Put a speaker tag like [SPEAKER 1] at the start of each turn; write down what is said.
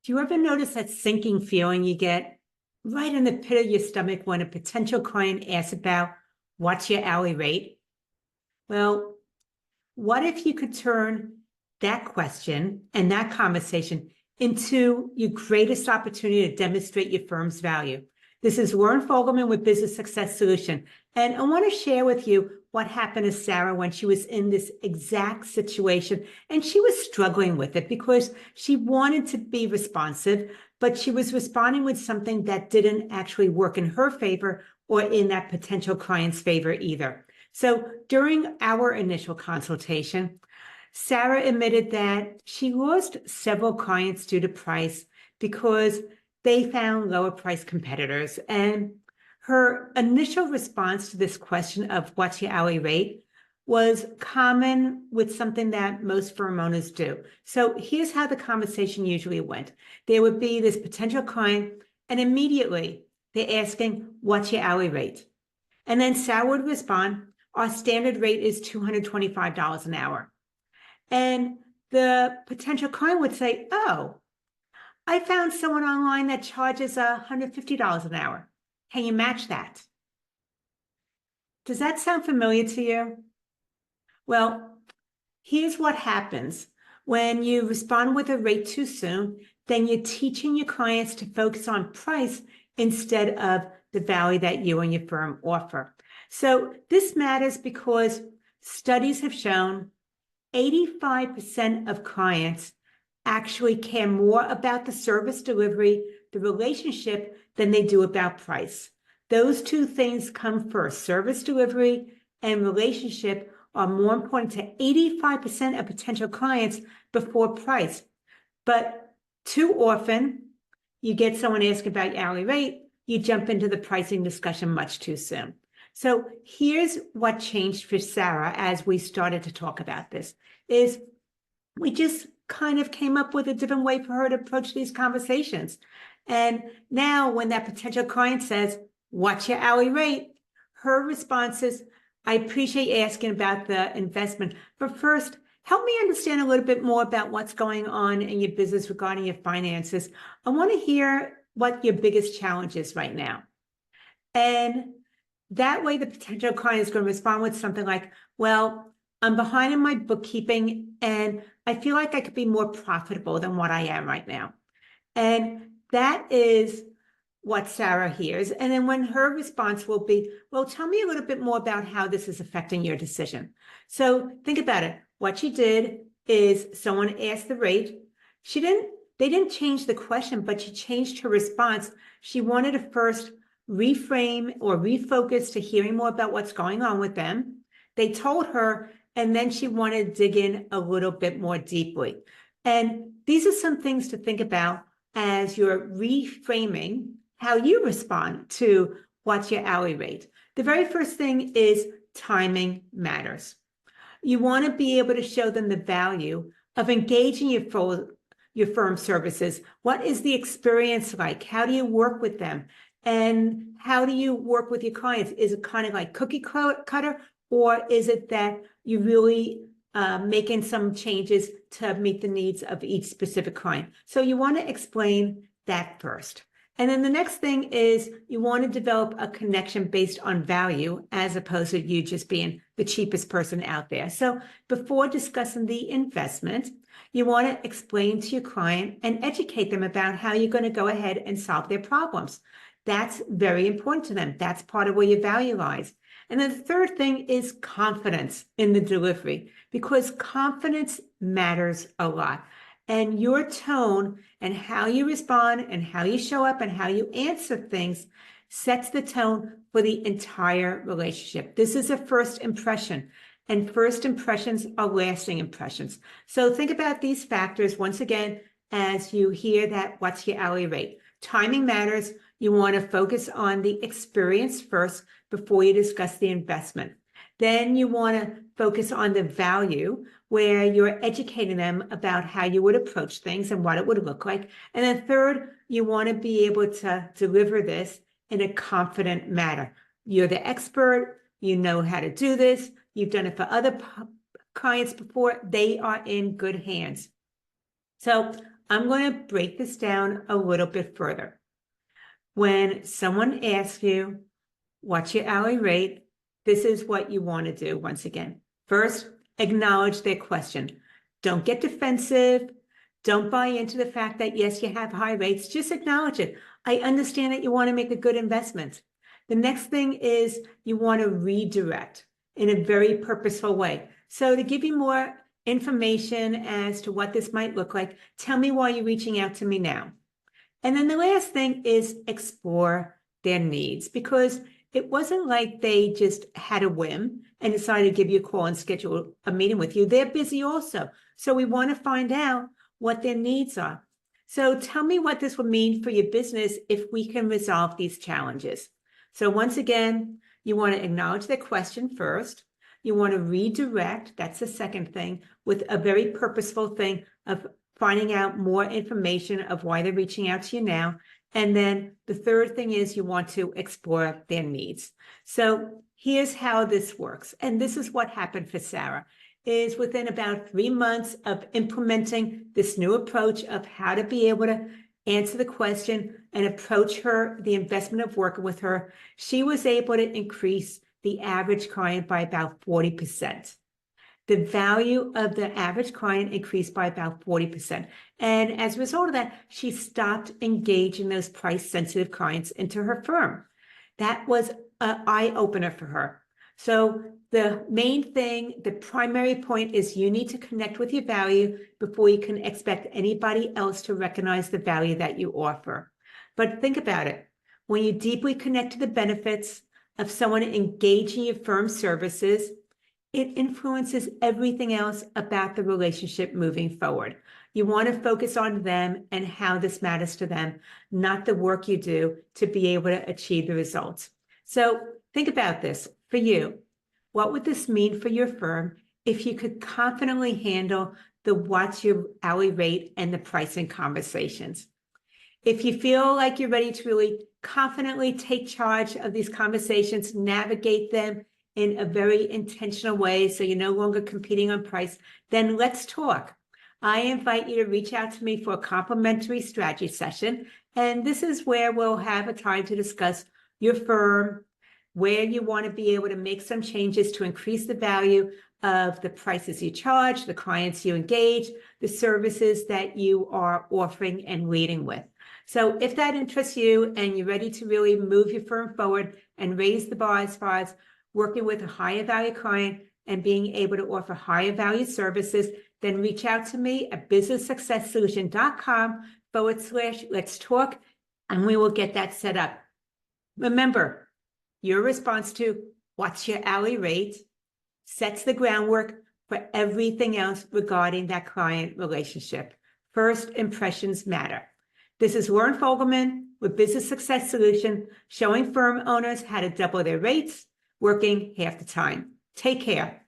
[SPEAKER 1] Do you ever notice that sinking feeling you get right in the pit of your stomach when a potential client asks about what's your hourly rate? Well, what if you could turn that question and that conversation into your greatest opportunity to demonstrate your firm's value? This is Lauren Fogelman with Business Success Solution, and I want to share with you what happened to Sarah when she was in this exact situation, and she was struggling with it because she wanted to be responsive, but she was responding with something that didn't actually work in her favor or in that potential client's favor either. So during our initial consultation, Sarah admitted that she lost several clients due to price because they found lower price competitors. And her initial response to this question of what's your hourly rate was common with something that most firm owners do. So here's how the conversation usually went. There would be this potential client, and immediately they're asking, what's your hourly rate? And then Sarah would respond, our standard rate is $225 an hour. And the potential client would say, oh, I found someone online that charges $150 an hour. Can you match that? Does that sound familiar to you? Well, here's what happens. When you respond with a rate too soon, then you're teaching your clients to focus on price instead of the value that you and your firm offer. So this matters because studies have shown 85% of clients actually care more about the service delivery, the relationship, than they do about price. Those two things come first. Service delivery and relationship are more important to 85% of potential clients before price. But too often, you get someone asking about your hourly rate, you jump into the pricing discussion much too soon. So here's what changed for Sarah as we started to talk about this, is we just kind of came up with a different way for her to approach these conversations. And now when that potential client says, what's your hourly rate? Her response is, I appreciate asking about the investment, but first, help me understand a little bit more about what's going on in your business regarding your finances. I want to hear what your biggest challenge is right now. And that way, the potential client is going to respond with something like, well, I'm behind in my bookkeeping and I feel like I could be more profitable than what I am right now. And that is what Sarah hears. And then when her response will be, well, tell me a little bit more about how this is affecting your decision. So think about it. What she did is someone asked the rate. They didn't change the question, but she changed her response. She wanted to first reframe or refocus to hearing more about what's going on with them. They told her, and then she wanted to dig in a little bit more deeply. And these are some things to think about as you're reframing how you respond to what's your hourly rate. The very first thing is timing matters. You want to be able to show them the value of engaging your firm services. What is the experience like? How do you work with them? And how do you work with your clients? Is it kind of like cookie cutter, or is it that you really making some changes to meet the needs of each specific client? So you want to explain that first. And then the next thing is you want to develop a connection based on value as opposed to you just being the cheapest person out there. So before discussing the investment, you want to explain to your client and educate them about how you're going to go ahead and solve their problems. That's very important to them. That's part of where your value lies. And then the third thing is confidence in the delivery, because confidence matters a lot. And your tone and how you respond and how you show up and how you answer things sets the tone for the entire relationship. This is a first impression, and first impressions are lasting impressions. So think about these factors once again as you hear that what's your hourly rate. Timing matters. You want to focus on the experience first before you discuss the investment. Then you want to focus on the value, where you're educating them about how you would approach things and what it would look like. And then third, you want to be able to deliver this in a confident manner. You're the expert. You know how to do this. You've done it for other clients before. They are in good hands. So I'm going to break this down a little bit further. When someone asks you, what's your hourly rate? This is what you want to do once again. First, acknowledge their question. Don't get defensive. Don't buy into the fact that, yes, you have high rates. Just acknowledge it. I understand that you want to make a good investment. The next thing is you want to redirect in a very purposeful way. So to give you more information as to what this might look like, tell me why you're reaching out to me now. And then the last thing is explore their needs, because it wasn't like they just had a whim and decided to give you a call and schedule a meeting with you. They're busy also. So we want to find out what their needs are. So tell me what this would mean for your business if we can resolve these challenges. So once again, you want to acknowledge their question first. You want to redirect, that's the second thing, with a very purposeful thing of finding out more information of why they're reaching out to you now. And then the third thing is you want to explore their needs. So here's how this works. And this is what happened for Sarah, is within about 3 months of implementing this new approach of how to be able to answer the question and approach her, the investment of working with her, she was able to increase the average client by about 40%. The value of the average client increased by about 40%. And as a result of that, she stopped engaging those price-sensitive clients into her firm. That was an eye-opener for her. So the main thing, the primary point is you need to connect with your value before you can expect anybody else to recognize the value that you offer. But think about it. When you deeply connect to the benefits of someone engaging your firm's services, it influences everything else about the relationship moving forward. You want to focus on them and how this matters to them, not the work you do to be able to achieve the results. So think about this for you. What would this mean for your firm if you could confidently handle the what's your hourly rate and the pricing conversations? If you feel like you're ready to really confidently take charge of these conversations, navigate them in a very intentional way so you're no longer competing on price, then let's talk. I invite you to reach out to me for a complimentary strategy session. And this is where we'll have a time to discuss your firm, where you want to be able to make some changes to increase the value of the prices you charge, the clients you engage, the services that you are offering and leading with. So if that interests you and you're ready to really move your firm forward and raise the bar as far as working with a higher value client and being able to offer higher value services, then reach out to me at businesssuccesssolution.com/let's talk, and we will get that set up. Remember, your response to what's your hourly rate sets the groundwork for everything else regarding that client relationship. First impressions matter. This is Lauren Fogelman with Business Success Solution, showing firm owners how to double their rates, working half the time. Take care.